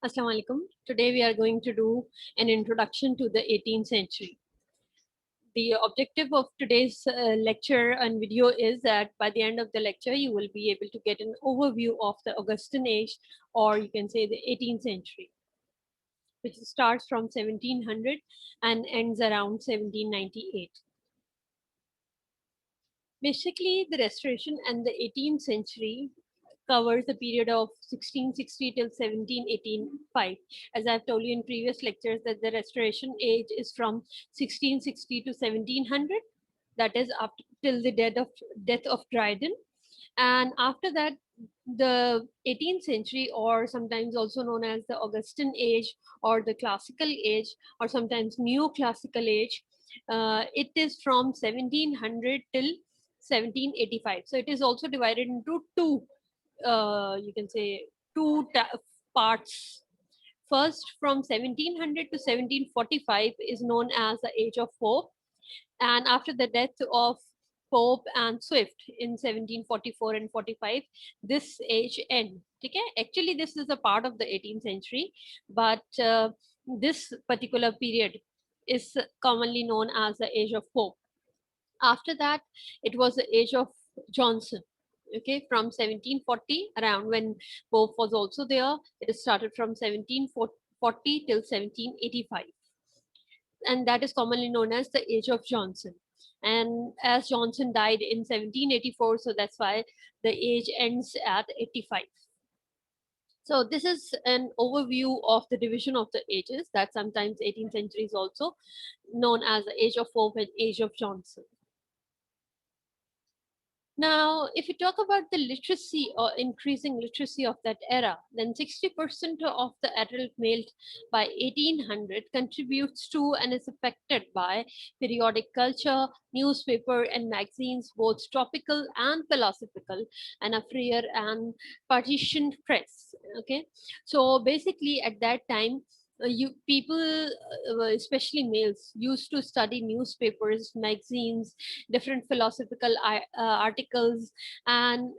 Assalamu alaikum. Today we are going to do an introduction to the 18th century. The objective of today's lecture and video is that by the end of the lecture, you will be able to get an overview of the Augustan age, or you can say the 18th century, which starts from 1700 and ends around 1798. Basically, the Restoration and the 18th century covers the period of 1660 till 1785. As I've told you in previous lectures that the Restoration age is from 1660 to 1700, that is up till the death of Dryden. And after that, the 18th century, or sometimes also known as the Augustan age or the classical age, or sometimes neoclassical age, it is from 1700 till 1785. So it is also divided into two, you can say, parts. First, from 1700 to 1745 is known as the Age of Hope, and after the death of Pope and Swift in 1744 and 45, this age ends. Okay? Actually, this is a part of the 18th century, but this particular period is commonly known as the Age of Hope. After that, it was the Age of Johnson. Okay, from 1740, around when Pope was also there, it started from 1740 till 1785, and that is commonly known as the Age of Johnson. And as Johnson died in 1784, so that's why the age ends at 85. So this is an overview of the division of the ages, that sometimes 18th century is also known as the Age of Hope and Age of Johnson. Now, if you talk about the literacy or increasing literacy of that era, then 60% of the adult male by 1800 contributes to and is affected by periodic culture, newspaper and magazines, both topical and philosophical, and a freer and partitioned press. Okay, so basically at that time, you people, especially males, used to study newspapers, magazines, different philosophical articles, and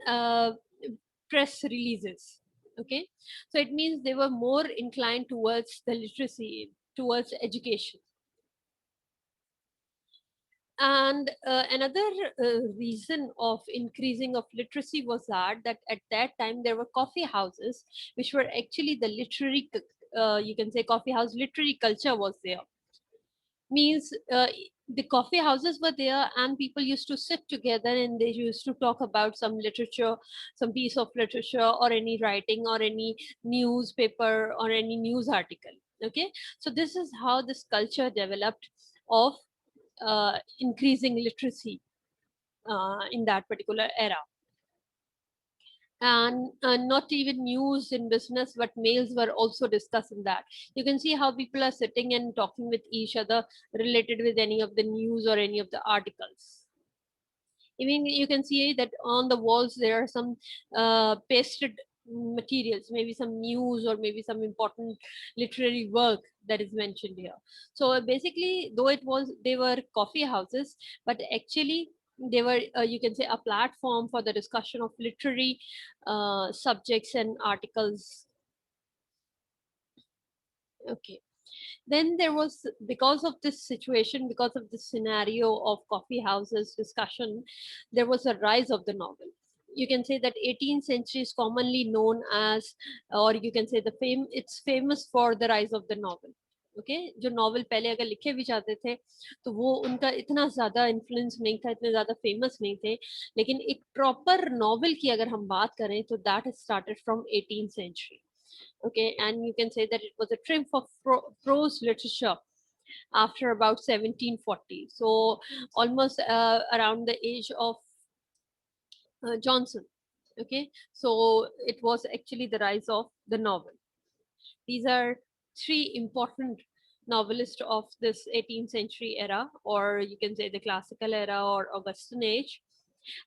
press releases. Okay, so it means they were more inclined towards the literacy, towards education. And another reason of increasing of literacy was that at that time there were coffee houses, which were actually the literary, you can say, coffee house literary culture was there. Means the coffee houses were there, and people used to sit together and they used to talk about some literature, some piece of literature, or any writing, or any newspaper, or any news article. Okay, so this is how this culture developed of increasing literacy in that particular era. And not even news in business, but males were also discussing that. You can see how people are sitting and talking with each other related with any of the news or any of the articles. Even you can see that on the walls there are some pasted materials, maybe some news or maybe some important literary work that is mentioned here. So basically, though it was, they were coffee houses, but actually they were, you can say, a platform for the discussion of literary subjects and articles. Okay, then there was, because of this situation, because of this scenario of coffee houses discussion, there was a rise of the novel. You can say that 18th century is commonly known as, or you can say the it's famous for the rise of the novel. Okay जो novel पहले अगर लिखे भी जाते थे तो वो उनका इतना ज्यादा इन्फ्लुएंस नहीं था, इतने ज्यादा फेमस नहीं थे, लेकिन एक प्रॉपर नॉवल की अगर हम बात करें तो that started from 18th century. Okay, and you can say that it was a triumph of prose literature after about 1740, so almost around the age of Johnson. Okay, so it was actually the rise of the novel. These are three important novelists of this 18th century era, or you can say the classical era or Augustan age.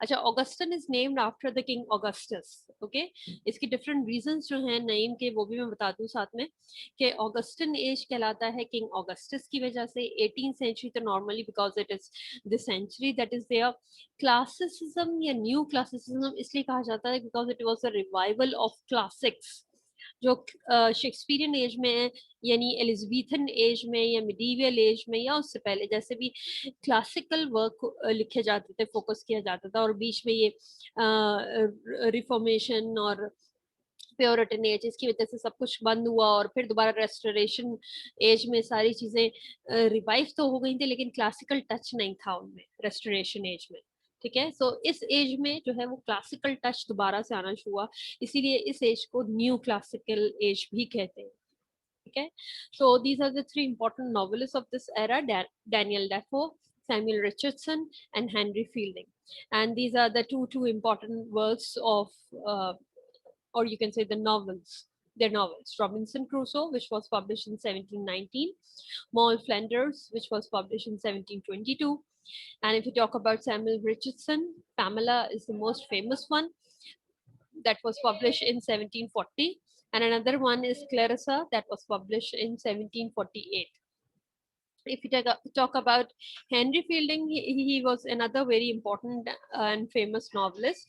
अच्छा, Augustan is named after the king Augustus. Okay, इसके different reasons जो हैं name के वो भी मैं बता दूं साथ में, कि ऑगस्टन एज कहलाता है किंग ऑगस्टस की वजह से. 18th सेंचुरी तो normally because it is the century that is there. Classicism या न्यू क्लासिसिज्म इसलिए कहा जाता है because it was a revival of classics. जो शेक्सपियरियन एज में है, यानी एलिजाबेथन एज में या मिडीवियल एज में या उससे पहले जैसे भी क्लासिकल वर्क लिखे जाते थे, फोकस किया जाता था, और बीच में ये रिफॉर्मेशन और प्योरिटन एज, इसकी वजह से सब कुछ बंद हुआ, और फिर दोबारा रेस्टोरेशन एज में सारी चीजें रिवाइव तो हो गई थी, लेकिन क्लासिकल टच नहीं था उनमें रेस्टोरेशन एज में। ठीक है, सो इस एज में जो है वो क्लासिकल टच दोबारा से आना शुरू हुआ, इसीलिए इस एज को न्यू क्लासिकल एज भी कहते हैं। ठीक है, so these are the three important novelists of this era: Daniel Defoe, Samuel Richardson, and Henry Fielding. And these are the two important works of uh, or you can say the novels. Their novels: Robinson Crusoe, which was published in 1719; Moll Flanders, which was published in 1722. And if you talk about Samuel Richardson, Pamela is the most famous one, that was published in 1740. And another one is Clarissa, that was published in 1748. If you talk about Henry Fielding, he was another very important and famous novelist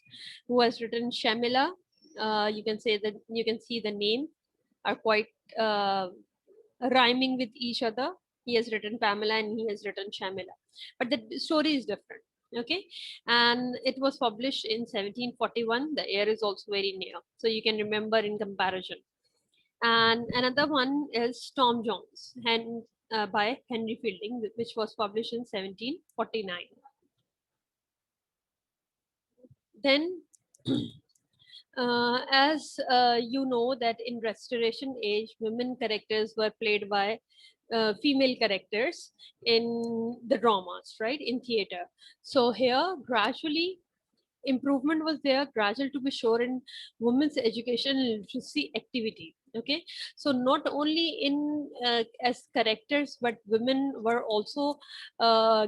who has written Shamila. You can say that you can see the name are quite rhyming with each other. He has written Pamela and he has written Shamila, but the story is different. Okay, and it was published in 1741. The year is also very near, so you can remember in comparison. And another one is Tom Jones and by Henry Fielding, which was published in 1749. Then as you know that in restoration age, women characters were played by female characters in the dramas, right, in theater. So here gradually improvement was there, gradual to be sure, in women's education and literacy activity. Okay, so not only in as characters, but women were also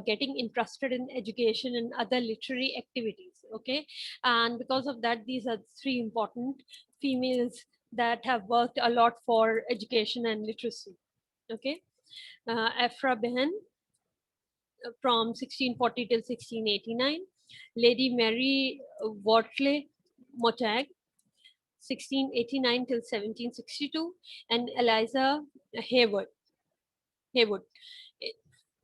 getting interested in education and other literary activities. Okay, and because of that, these are three important females that have worked a lot for education and literacy. Okay, Afra Behan from 1640 till 1689, Lady Mary Wortley Motag, 1689 till 1762, and Eliza Haywood, Haywood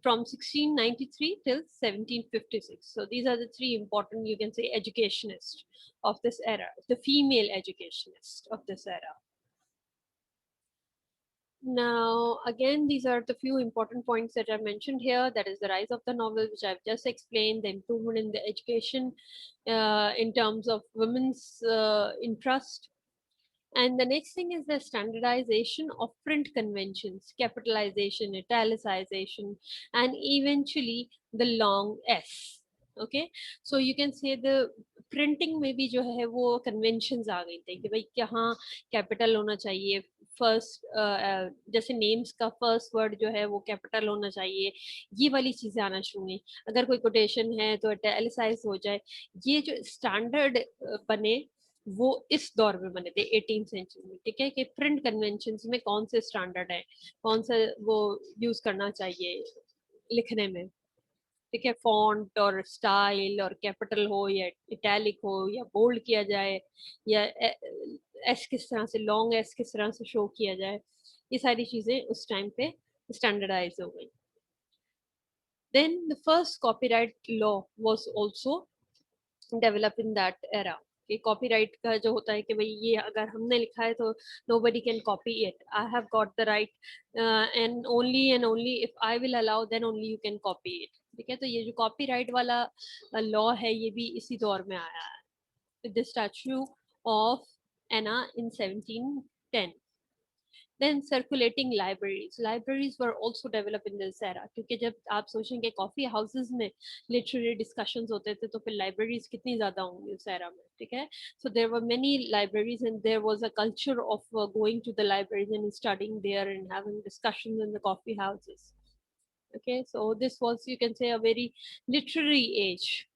from 1693 till 1756. So these are the three important, you can say, educationists of this era, the female educationists of this era. Now, again, these are the few important points that I mentioned here. That is the rise of the novel, which I've just explained, the improvement in the education in terms of women's interest. And the next thing is the standardization of print conventions, capitalization, italicization, and eventually the long S. Okay, so you can say the printing में भी जो है वो conventions आ गई थी कि भाई यहाँ capital होना चाहिए, फर्स्ट जैसे नेम्स का फर्स्ट वर्ड जो है वो कैपिटल होना चाहिए, ये वाली चीजें आना शुरू हुई। अगर कोई कोटेशन है तो इटैलिसाइज हो जाए, ये जो स्टैंडर्ड बने वो इस दौर में बने थे 18th सेंचुरी में। ठीक है, कि प्रिंट कन्वेंशन में कौन से स्टैंडर्ड है, कौन सा वो यूज करना चाहिए लिखने में। ठीक है, फॉन्ट और स्टाइल और कैपिटल हो या इटैलिक हो या बोल्ड किया जाए, या एस किस तरह से, लॉन्ग एस किस तरह से शो किया जाए, ये सारी चीजें उस टाइम पे स्टैंडर्डाइज हो गई। Then the first copyright law was also develop in that era, कि कॉपीराइट का जो होता है कि भाई ये अगर हमने लिखा है तो nobody can copy it, I have got the right and only if I will allow then only you can copy it. ठीक है, तो ये जो कॉपीराइट वाला लॉ है ये भी इसी दौर में आया है, with the statue of Anna in 1710. Then circulating libraries. Libraries were also developed in this era, क्योंकि जब आप सोचेंगे कॉफी हाउसेस में लिटरेरी डिस्कशंस होते थे तो फिर लाइब्रेरीज कितनी ज्यादा होंगी उस era में। ठीक है, so there were many libraries and there was a culture of going to the libraries and studying there and having discussions in the coffee houses. Okay, so this was, you can say, a very literary age.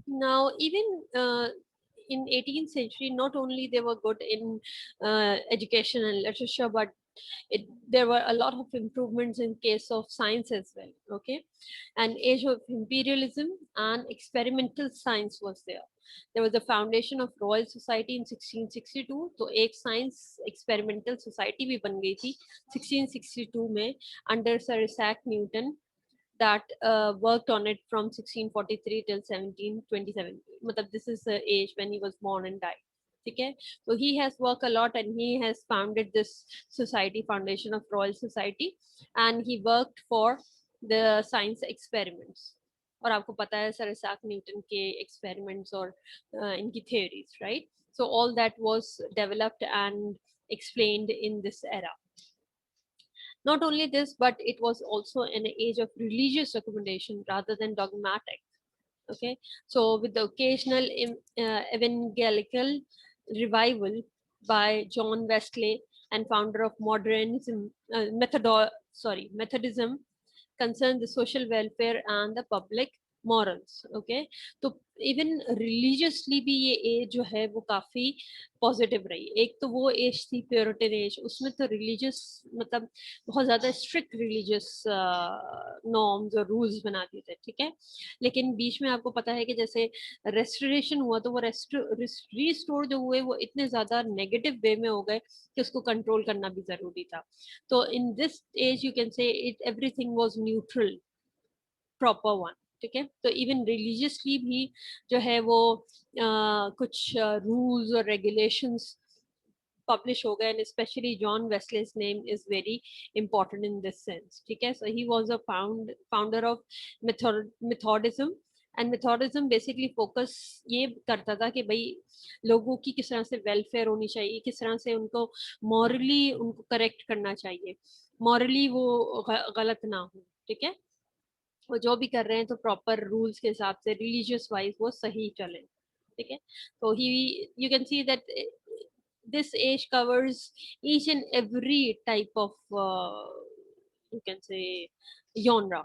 Now, even in 18th century, not only they were good in education and literature, but There were a lot of improvements in case of science as well. Okay, an age of imperialism and experimental science was there. There was the foundation of Royal Society in 1662. तो एक science experimental society भी बन गई थी 1662 में under Sir Isaac Newton that worked on it from 1643 till 1727. मतलब this is the age when he was born and died. Okay, so he has worked a lot and he has founded this society, foundation of Royal Society, and he worked for the science experiments. और आपको पता है sir Isaac Newton के experiments और इनकी theories, right? So all that was developed and explained in this era. Not only this, but it was also an age of religious recommendation rather than dogmatic. Okay, so with the occasional evangelical revival by John Wesley and founder of modernism, Methodism, concern the social welfare and the public morals. Okay, तो even religiously भी ये as जो है वो काफी positive रही. एक तो वो एज थी प्योरिटन एज, उसमें तो रिलीजियस मतलब बहुत ज्यादा स्ट्रिक्ट रिलीजियस नॉर्म्स और रूल्स बना दिए थे. ठीक है, लेकिन बीच में आपको पता है कि जैसे रेस्टोरेशन हुआ तो वो रिस्टोर जो हुए वो इतने ज्यादा नेगेटिव वे में हो गए कि उसको कंट्रोल करना भी जरूरी था. तो in this age you can say it everything was neutral, proper one. ठीक है, तो इवन रिलीजियसली भी जो है वो कुछ रूल्स और रेगुलेशंस published हो गए, and especially John Wesley's name is very important in this sense. ठीक है, so he was a founder of Methodism, and Methodism basically focus ये करता था कि भाई लोगों की किस तरह से वेलफेयर होनी चाहिए, किस तरह से उनको मॉरली उनको करेक्ट करना चाहिए, मॉरली वो गलत ना हो. ठीक है, वो जो भी कर रहे हैं तो प्रॉपर रूल्स के हिसाब से रिलीजियस वाइज वो सही चले. ठीक है, तो ही you can see that this age covers each and every type of you can say genre.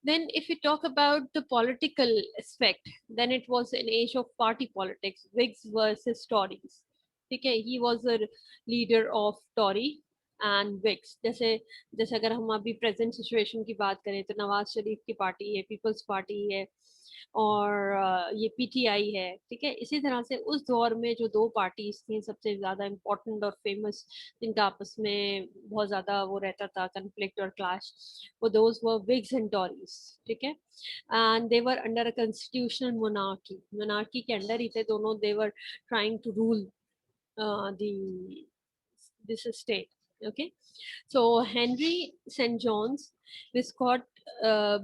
Then if we talk about the political aspect, then it was an age of party politics, Whigs versus Tories. Okay, he was a leader of Tory and Whigs. जैसे जैसे अगर हम अभी present situation की बात करें तो नवाज शरीफ की पार्टी है, पीपल्स पार्टी है, और ये पीटीआई है. ठीक है, इसी तरह से उस दौर में जो दो पार्टीज थी सबसे ज्यादा इम्पोर्टेंट और फेमस, जिनका आपस में बहुत ज्यादा वो रहता था कन्फ्लिक्ट और क्लैश, वो those were Whigs and Tories. ठीक है, and they were under a constitutional monarchy, monarchy के अंडर ही थे दोनों. They were trying to rule the this state. Okay, so Henry St. John's Viscount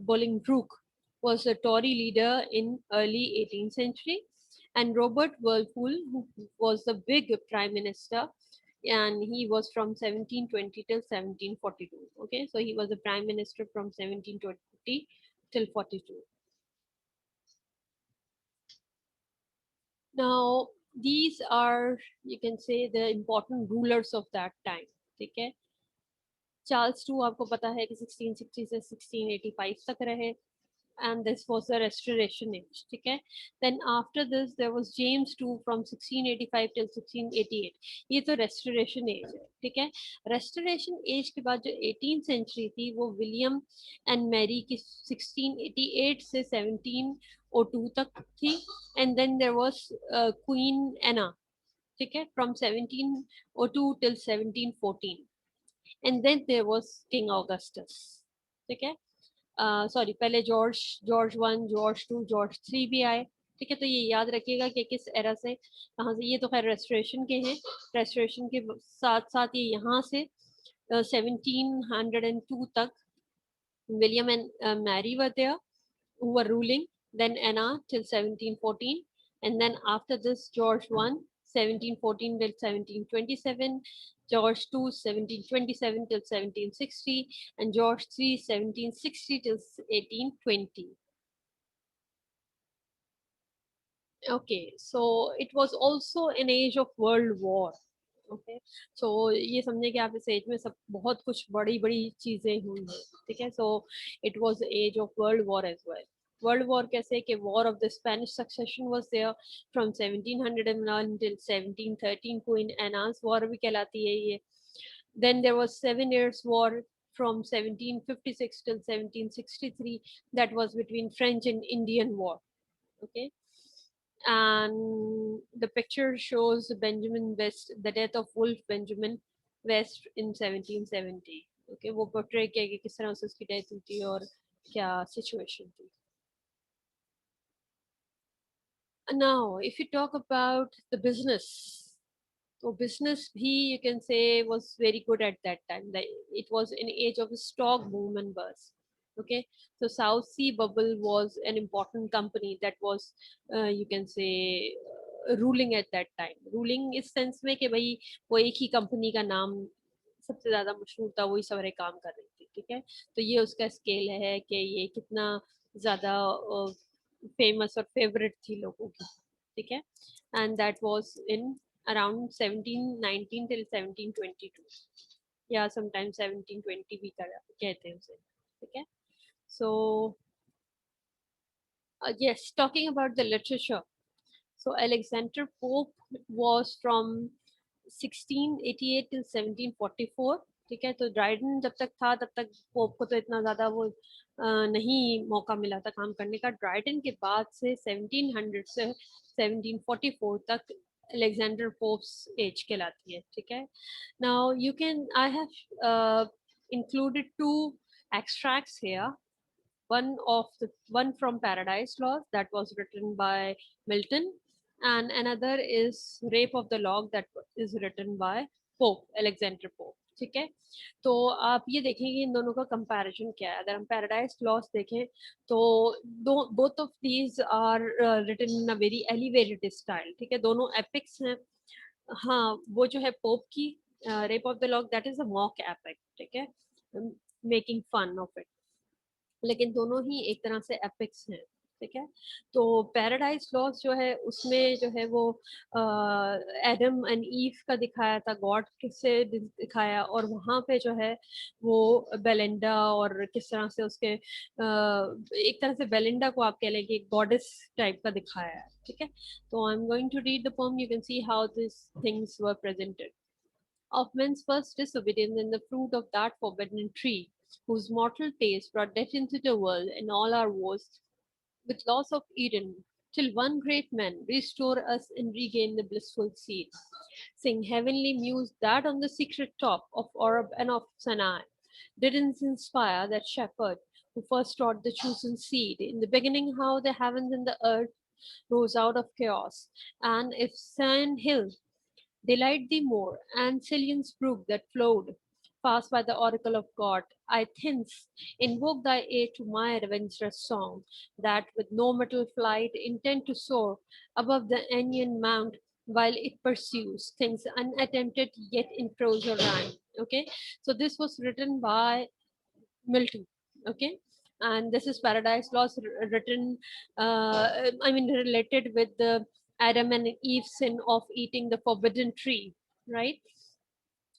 Bolingbroke was a Tory leader in early 18th century, and Robert Walpole, who was the big prime minister, and he was from 1720 till 1742. Okay, so he was the prime minister from 1720 till 42. Now, these are, you can say, the important rulers of that time. ठीक है, Charles to आपको पता है कि 1660 से 1685 तक रहे, and this was the restoration age. ठीक है, then after this there was James II from 1685 till 1688. ये तो restoration age है. ठीक है, restoration age के बाद जो 18th century थी वो विलियम एंड मैरी की 1688 से 1702 तक थी, and then there was Queen Anna. ठीक है, from 1702 till 1714, and then there was King Augustus. ठीक है, सॉरी पहले जॉर्ज 1, जॉर्ज 2, जॉर्ज 3 भी आए. ठीक है, तो ये याद रखिएगा कि किस एरा से कहाँ से. ये तो खैर रेस्टोरेशन के हैं, रेस्टोरेशन के साथ साथ ये यहाँ से 1702 तक William and Mary were there who were ruling, then Anna till 1714, and then after this George 1, 1714 till 1727, George 2, 1727 till 1760, and George 3, 1760 till 1820. Okay, so it was also an age of world war. Okay, so ये समझे कि आप इस as में सब बहुत कुछ बड़ी बड़ी चीजें हुई हैं. ठीक है, so it was the age of world war as well. World War कैसे कि War of the Spanish Succession was there from 1701 till 1713. Queen Anne's War भी कहलाती है ये. Then there was 7 Years' War from 1756 till 1763. That was between French and Indian War. Okay. And the picture shows Benjamin West, the death of Wolf Benjamin West in 1770. Okay, वो portray किया कि किस तरह से उसकी death हुई थी और क्या situation थी. Now, if you talk about the business, so business bhi you can say was very good at that time. It was an age of stock boom and bust. Okay, so South Sea Bubble was an important company that was, you can say, ruling at that time. Ruling इस sense में कि भाई वो एक ही company का नाम सबसे ज्यादा मशहूर था, वही सारे काम कर रही थी. ठीक है, तो ये उसका स्केल है कि ये कितना ज्यादा फेमस और फेवरेट थी लोगों की. ठीक है, and that was in around 1719 till 1722. या sometimes 1720 भी कहते हैं उसे. ठीक है, so yes, talking about the literature. So Alexander Pope was from 1688 till 1744. ठीक है, तो ड्राइडन जब तक था तब तक पोप को तो इतना ज्यादा वो नहीं मौका मिला था काम करने का. ड्राइडन के बाद से 1700 से 1744 तक अलेक्जेंडर पोप्स एज कहलाती है. ठीक है, now you can I have included two extracts here. One from Paradise Lost that was written by Milton, and another is Rape of the Lock that is written by Pope Alexander Pope. ठीक है, तो आप ये देखेंगे इन दोनों का comparison क्या है. अगर हम पैराडाइज लॉस्ट देखें तो both of these are written in a very elevated style. ठीक है, दोनों एपिक्स हैं. हाँ, वो जो है पोप की rape of the lock that is a mock epic. ठीक है, मेकिंग फन ऑफ इट, लेकिन दोनों ही एक तरह से एपिक्स हैं. ठीक है, तो पैराडाइज लॉस्ट जो है उसमें जो है वो एडम एंड ईव का दिखाया था, गॉड से दिखाया, और वहां पे जो है वो बेलिंडा और किस तरह से उसके एक तरह से बेलिंडा को आप कह लें कि गॉडेस टाइप का दिखाया है. ठीक है, तो I am going to read the poem. You can see how this things were presented. Of men's first disobedience and the fruit of that forbidden tree, whose mortal taste brought death into the world and all our woes, with loss of Eden, till one great man restore us and regain the blissful seed. Sing heavenly muse that on the secret top of Oreb and of Sinai didn't inspire that shepherd who first taught the chosen seed. In the beginning, how the heavens and the earth rose out of chaos, and if Sand Hill delight thee more, and Cillian's brook that flowed fast by the oracle of God, I thence invoke thy aid to my adventurous song, that with no mortal flight intend to soar above the Anian mount while it pursues things unattempted yet in prose or rhyme. Okay, so this was written by Milton. Okay, and this is Paradise Lost written, I mean, related with the Adam and Eve sin of eating the forbidden tree, right?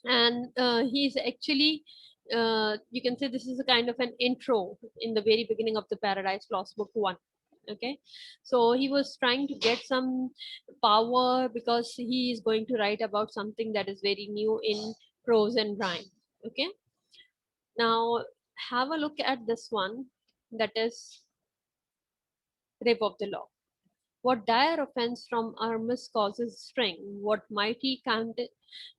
And he's actually, you can say this is a kind of an intro in the very beginning of the Paradise Lost book one. Okay, so he was trying to get some power because he is going to write about something that is very new in prose and rhyme. Okay, now have a look at this one, that is Rape of the Law. What dire offense from Armus causes string? What mighty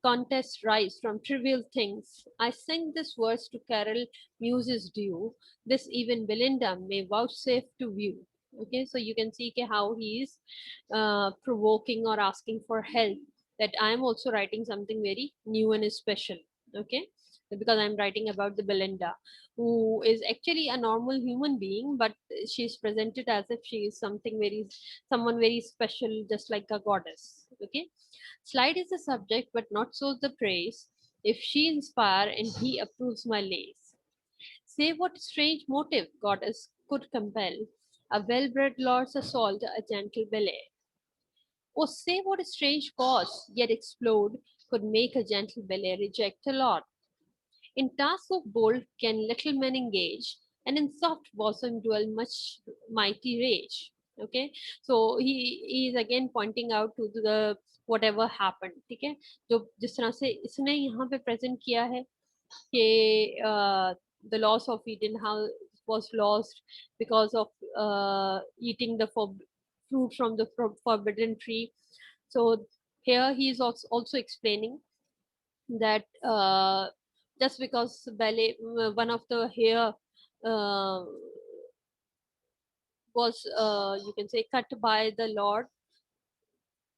contest rise from trivial things? I sing this verse to carol muses due. This even Belinda may vouchsafe to view. Okay, so you can see how he is provoking or asking for help. That I am also writing something very new and special. Okay, because I'm writing about the Belinda, who is actually a normal human being, but she's presented as if she is someone very special, just like a goddess. Okay, slide is the subject, but not so the praise. If she inspire and he approves my lays, say what strange motive goddess could compel a well-bred lord's assault a gentle ballet. Or say what strange cause yet explode could make a gentle ballet reject a lord. In tasks of bold can little men engage, and in soft bosom dwell much mighty rage. Okay, so he is again pointing out to the whatever happened. ठीक है, जो जिस तरह से इसने यहाँ पे present किया है कि the loss of Eden, how was lost because of eating the fruit from the forbidden tree. So here he is also explaining that just because ballet, one of the hair uh, was you can say cut by the Lord,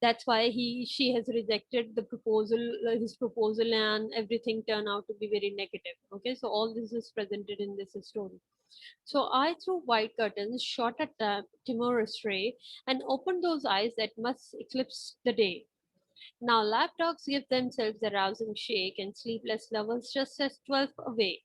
that's why she has rejected the proposal, his proposal, and everything turned out to be very negative. Okay, so all this is presented in this story. So I threw white curtains, shot at a timorous ray, and opened those eyes that must eclipse the day. Now lapdogs give themselves a rousing shake, and sleepless lovers just as 12 awake.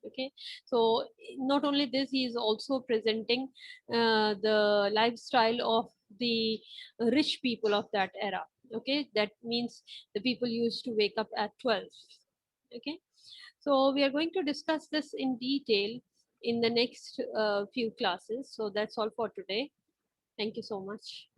Okay, so not only this, he is also presenting the lifestyle of the rich people of that era. Okay, that means the people used to wake up at 12. Okay, so we are going to discuss this in detail in the next few classes. So that's all for today. Thank you so much.